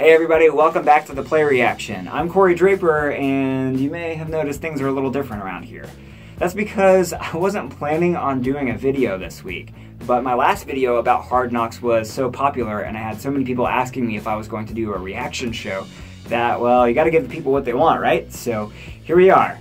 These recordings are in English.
Hey everybody, welcome back to the Play Reaction. I'm Corey Draper, and you may have noticed things are a little different around here. That's because I wasn't planning on doing a video this week, but my last video about Hard Knocks was so popular and I had so many people asking me if I was going to do a reaction show that, well, you gotta give the people what they want, right? So here we are.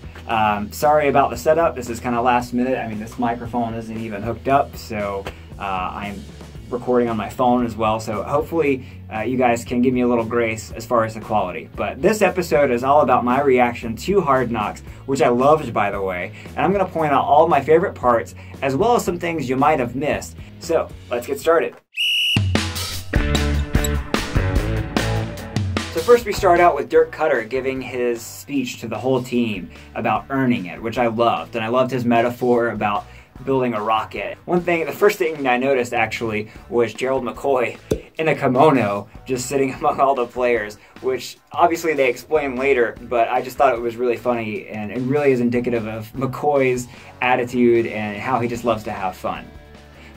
Sorry about the setup, this is kind of last minute. I mean, this microphone isn't even hooked up, so I'm recording on my phone as well, so hopefully you guys can give me a little grace as far as the quality. But this episode is all about my reaction to Hard Knocks, which I loved, by the way, and I'm going to point out all my favorite parts as well as some things you might have missed. So let's get started. So first we start out with Dirk Koetter giving his speech to the whole team about earning it, which I loved, and I loved his metaphor about building a rocket. The first thing I noticed actually was Gerald McCoy in a kimono just sitting among all the players, which obviously they explain later, but I just thought it was really funny and it really is indicative of McCoy's attitude and how he just loves to have fun.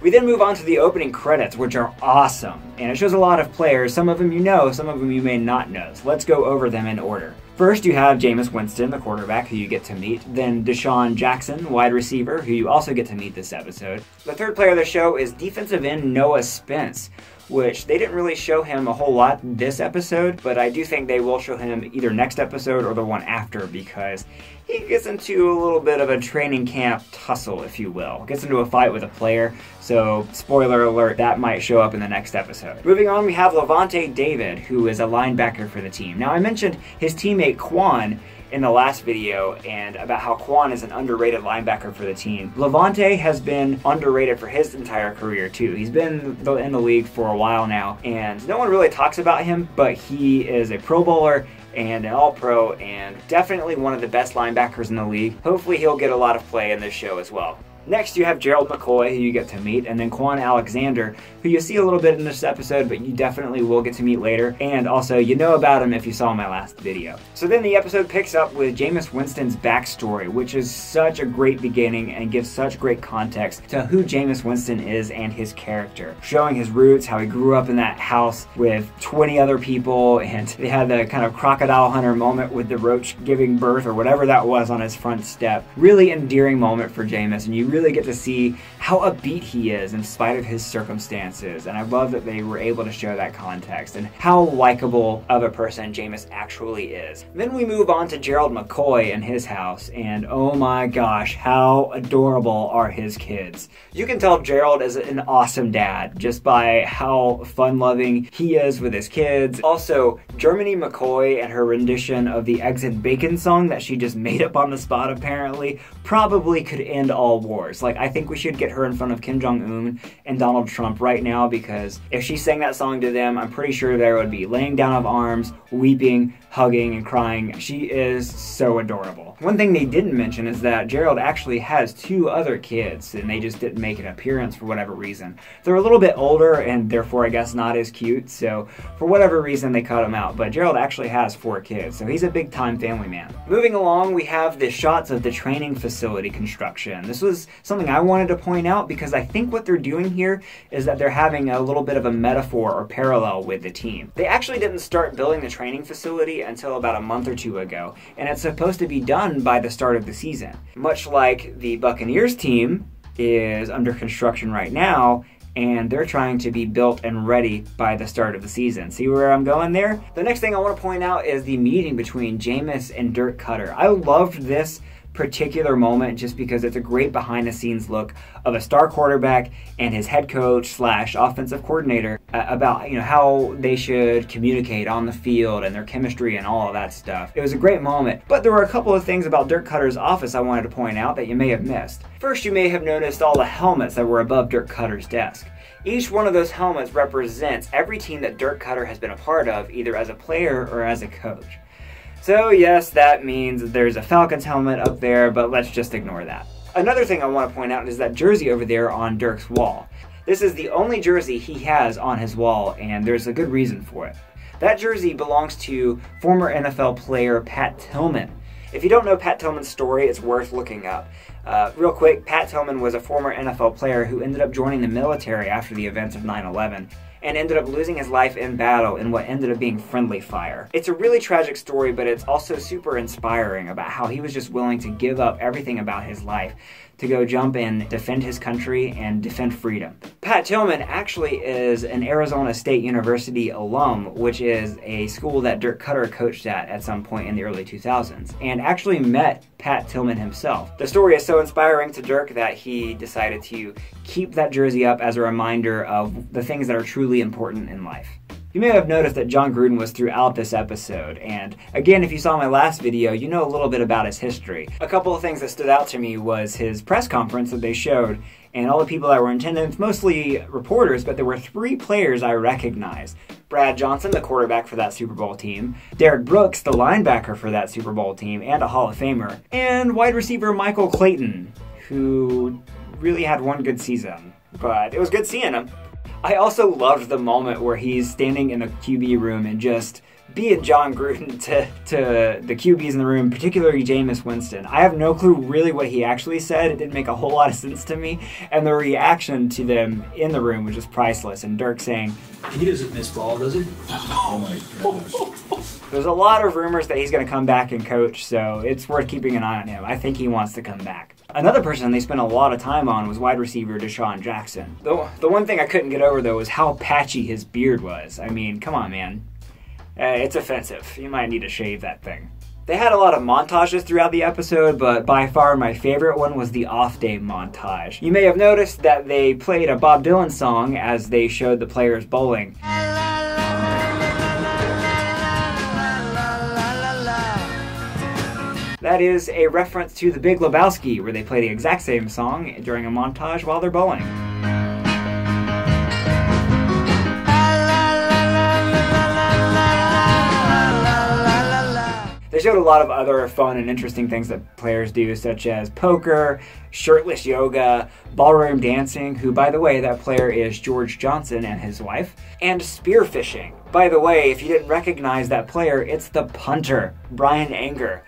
We then move on to the opening credits, which are awesome, and it shows a lot of players. Some of them you know, some of them you may not know. So let's go over them in order. First, you have Jameis Winston, the quarterback, who you get to meet. Then DeSean Jackson, wide receiver, who you also get to meet this episode. The third player of the show is defensive end Noah Spence, which they didn't really show him a whole lot this episode, but I do think they will show him either next episode or the one after, because he gets into a little bit of a training camp tussle, if you will. Gets into a fight with a player, so spoiler alert, that might show up in the next episode. Moving on, we have Levante David, who is a linebacker for the team. Now, I mentioned his teammate Kwon in the last video and about how Kwon is an underrated linebacker for the team. Levante has been underrated for his entire career too. He's been in the league for a while now and no one really talks about him, but he is a Pro Bowler and an All-Pro and definitely one of the best linebackers in the league. Hopefully he'll get a lot of play in this show as well. Next, you have Gerald McCoy, who you get to meet, and then Kwon Alexander, who you see a little bit in this episode, but you definitely will get to meet later. And also, you know about him if you saw my last video. So then the episode picks up with Jameis Winston's backstory, which is such a great beginning and gives such great context to who Jameis Winston is and his character. Showing his roots, how he grew up in that house with 20 other people, and they had the kind of crocodile hunter moment with the roach giving birth, or whatever that was on his front step. Really endearing moment for Jameis, and you really get to see how upbeat he is in spite of his circumstances, and I love that they were able to show that context and how likable of a person Jameis actually is. Then we move on to Gerald McCoy and his house, and oh my gosh, how adorable are his kids. You can tell Gerald is an awesome dad just by how fun-loving he is with his kids. Also, Germany McCoy and her rendition of the Eggs and Bacon song that she just made up on the spot apparently probably could end all wars. Like, I think we should get her in front of Kim Jong-un and Donald Trump right now, because if she sang that song to them, I'm pretty sure there would be laying down of arms, weeping, hugging, and crying. She is so adorable. One thing they didn't mention is that Gerald actually has 2 other kids, and they just didn't make an appearance for whatever reason. They're a little bit older, and therefore I guess not as cute, so for whatever reason they cut him out. But Gerald actually has 4 kids, so he's a big-time family man. Moving along, we have the shots of the training facility construction. This was something I wanted to point out because I think what they're doing here is that they're having a little bit of a metaphor or parallel with the team. They actually didn't start building the training facility until about a month or 2 ago, and it's supposed to be done by the start of the season. Much like the Buccaneers team is under construction right now, and they're trying to be built and ready by the start of the season. See where I'm going there? The next thing I want to point out is the meeting between Jameis and Dirk Koetter. I loved this particular moment just because it's a great behind the scenes look of a star quarterback and his head coach slash offensive coordinator about, you know, how they should communicate on the field and their chemistry and all of that stuff. It was a great moment, but there were a couple of things about Dirk Koetter's office I wanted to point out that you may have missed. First, you may have noticed all the helmets that were above Dirk Koetter's desk. Each one of those helmets represents every team that Dirk Koetter has been a part of, either as a player or as a coach. So yes, that means there's a Falcons helmet up there, but let's just ignore that. Another thing I want to point out is that jersey over there on Dirk's wall. This is the only jersey he has on his wall, and there's a good reason for it. That jersey belongs to former NFL player Pat Tillman. If you don't know Pat Tillman's story, it's worth looking up. Real quick, Pat Tillman was a former NFL player who ended up joining the military after the events of 9/11. and ended up losing his life in battle in what ended up being friendly fire. It's a really tragic story, but it's also super inspiring about how he was just willing to give up everything about his life to go jump and defend his country and defend freedom. Pat Tillman actually is an Arizona State University alum, which is a school that Dirk Koetter coached at some point in the early 2000s, and actually met Pat Tillman himself. The story is so inspiring to Dirk that he decided to keep that jersey up as a reminder of the things that are truly important in life. You may have noticed that Jon Gruden was throughout this episode, and again, if you saw my last video, you know a little bit about his history. A couple of things that stood out to me was his press conference that they showed, and all the people that were in attendance, mostly reporters, but there were 3 players I recognized. Brad Johnson, the quarterback for that Super Bowl team, Derek Brooks, the linebacker for that Super Bowl team, and a Hall of Famer, and wide receiver Michael Clayton, who really had one good season, but it was good seeing him. I also loved the moment where he's standing in the QB room and just being Jon Gruden to the QBs in the room, particularly Jameis Winston. I have no clue really what he actually said. It didn't make a whole lot of sense to me. And the reaction to them in the room was just priceless. And Dirk saying, "He doesn't miss ball, does he?" Oh my gosh. There's a lot of rumors that he's going to come back and coach, so it's worth keeping an eye on him. I think he wants to come back. Another person they spent a lot of time on was wide receiver DeSean Jackson. The one thing I couldn't get over, though, was how patchy his beard was. I mean, come on, man. It's offensive. You might need to shave that thing. They had a lot of montages throughout the episode, but by far my favorite one was the off-day montage. You may have noticed that they played a Bob Dylan song as they showed the players bowling. That is a reference to The Big Lebowski, where they play the exact same song during a montage while they're bowling. They showed a lot of other fun and interesting things that players do, such as poker, shirtless yoga, ballroom dancing, who, by the way, that player is George Johnson and his wife, and spearfishing. By the way, if you didn't recognize that player, it's the punter, Brian Anger.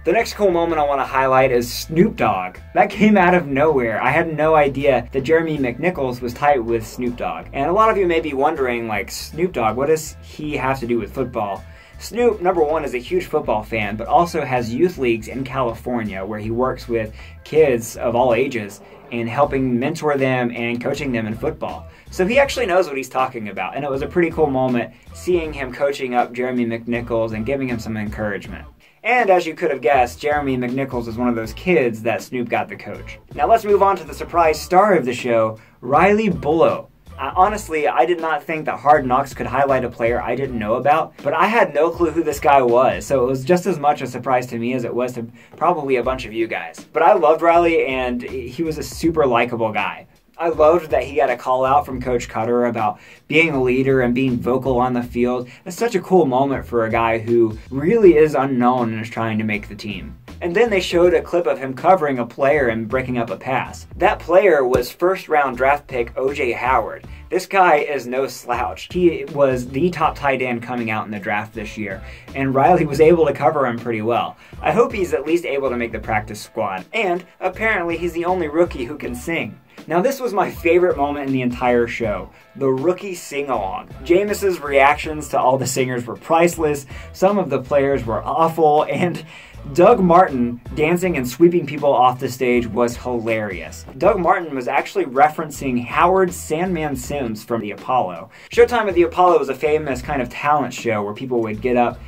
The next cool moment I want to highlight is Snoop Dogg. That came out of nowhere. I had no idea that Jeremy McNichols was tight with Snoop Dogg. And a lot of you may be wondering, like, Snoop Dogg, what does he have to do with football? Snoop, number one, is a huge football fan, but also has youth leagues in California where he works with kids of all ages and helping mentor them and coaching them in football. So he actually knows what he's talking about, and it was a pretty cool moment seeing him coaching up Jeremy McNichols and giving him some encouragement. And as you could have guessed, Jeremy McNichols is one of those kids that Snoop got to coach. Now let's move on to the surprise star of the show, Riley Bullough. Honestly, I did not think that Hard Knocks could highlight a player I didn't know about, but I had no clue who this guy was, so it was just as much a surprise to me as it was to probably a bunch of you guys. But I loved Riley, and he was a super likable guy. I loved that he got a call out from Coach Koetter about being a leader and being vocal on the field. It's such a cool moment for a guy who really is unknown and is trying to make the team. And then they showed a clip of him covering a player and breaking up a pass. That player was first-round draft pick O.J. Howard. This guy is no slouch. He was the top tight end coming out in the draft this year, and Riley was able to cover him pretty well. I hope he's at least able to make the practice squad. And apparently he's the only rookie who can sing. Now this was my favorite moment in the entire show, the rookie sing-along. Jameson's reactions to all the singers were priceless, some of the players were awful, and Doug Martin dancing and sweeping people off the stage was hilarious. Doug Martin was actually referencing Howard Sandman Sims from the Apollo. Showtime at the Apollo was a famous kind of talent show where people would get up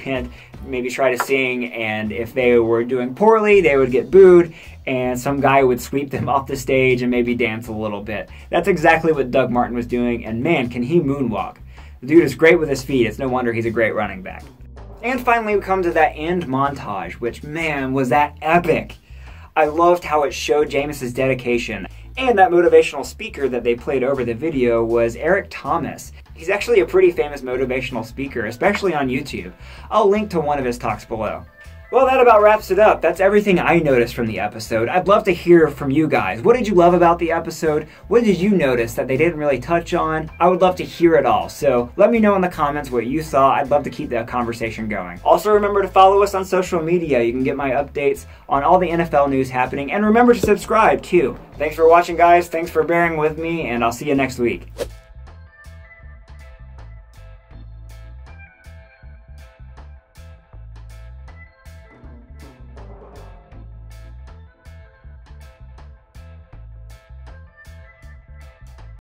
and maybe try to sing, and if they were doing poorly, they would get booed, and some guy would sweep them off the stage and maybe dance a little bit. That's exactly what Doug Martin was doing, and man, can he moonwalk. The dude is great with his feet. It's no wonder he's a great running back. And finally we come to that end montage, which, man, was that epic. I loved how it showed James's dedication. And that motivational speaker that they played over the video was Eric Thomas. He's actually a pretty famous motivational speaker, especially on YouTube. I'll link to one of his talks below. Well, that about wraps it up. That's everything I noticed from the episode. I'd love to hear from you guys. What did you love about the episode? What did you notice that they didn't really touch on? I would love to hear it all. So let me know in the comments what you saw. I'd love to keep that conversation going. Also, remember to follow us on social media. You can get my updates on all the NFL news happening. And remember to subscribe too. Thanks for watching, guys. Thanks for bearing with me, and I'll see you next week.